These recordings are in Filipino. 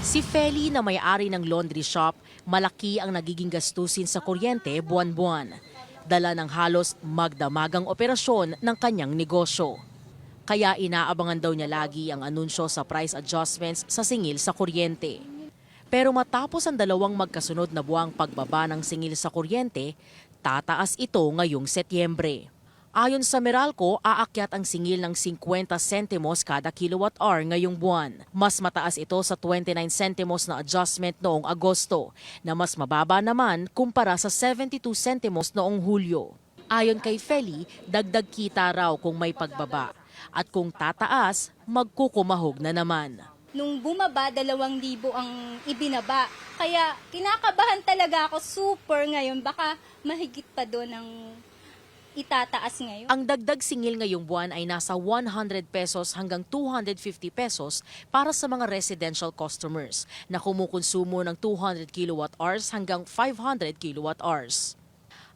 Si Feli na may-ari ng laundry shop, malaki ang nagiging gastusin sa kuryente buwan-buwan. Dala ng halos magdamagang operasyon ng kanyang negosyo. Kaya inaabangan daw niya lagi ang anunsyo sa price adjustments sa singil sa kuryente. Pero matapos ang dalawang magkasunod na buwang pagbaba ng singil sa kuryente, tataas ito ngayong Setyembre. Ayon sa Meralco, aakyat ang singil ng 50 sentimos kada kilowatt-hour ngayong buwan. Mas mataas ito sa 29 sentimos na adjustment noong Agosto, na mas mababa naman kumpara sa 72 sentimos noong Hulyo. Ayon kay Feli, dagdag kita raw kung may pagbaba. At kung tataas, magkukumahog na naman. Nung bumaba, 2,000 ang ibinaba. Kaya kinakabahan talaga ako super ngayon. Baka mahigit pa doon ang itataas ngayon. Ang dagdag singil ngayong buwan ay nasa 100 pesos hanggang 250 pesos para sa mga residential customers na kumukonsumo ng 200 kilowatt-hours hanggang 500 kilowatt-hours.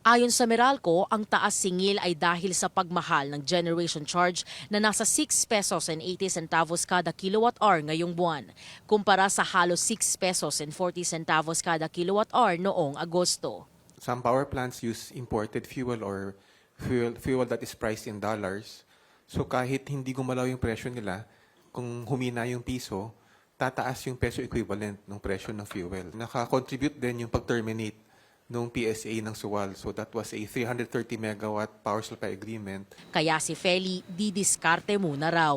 Ayon sa Meralco, ang taas singil ay dahil sa pagmahal ng generation charge na nasa 6 pesos and 80 centavos kada kilowatt-hour ngayong buwan, kumpara sa halos 6 pesos and 40 centavos kada kilowatt-hour noong Agosto. Some power plants use imported fuel or fuel that is priced in dollars. So kahit hindi gumalaw yung presyo nila, kung humina yung piso, tataas yung peso equivalent ng presyo ng fuel. Nakakontribute din yung pag-terminate ng PSA ng Suwal. So that was a 330 megawatt power supply agreement. Kaya si Feli didiskarte muna raw.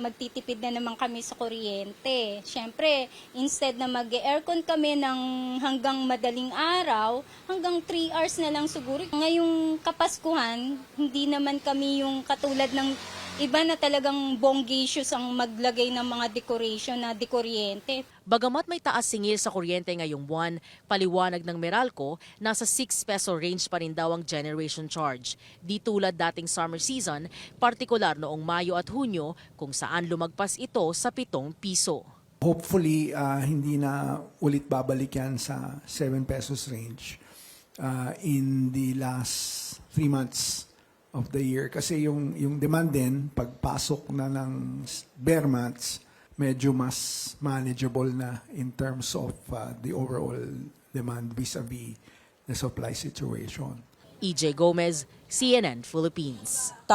Magtitipid na naman kami sa kuryente. Siyempre, instead na mag-aircon kami ng hanggang madaling araw, hanggang 3 hours na lang siguro. Ngayong Kapaskuhan, hindi naman kami yung katulad ng iba na talagang bonggisius ang maglagay ng mga decoration na dekuryente. Bagamat may taas singil sa kuryente ngayong buwan, paliwanag ng Meralco, nasa 6 peso range pa rin daw ang generation charge. Di tulad dating summer season, partikular noong Mayo at Hunyo, kung saan lumagpas ito sa 7 piso. Hopefully, hindi na ulit babalik yan sa 7 pesos range in the last 3 months of the year. Kasi yung demand din, pagpasok na ng bare months, medyo mas manageable na in terms of the overall demand vis-a-vis the supply situation. EJ Gomez, CNN Philippines.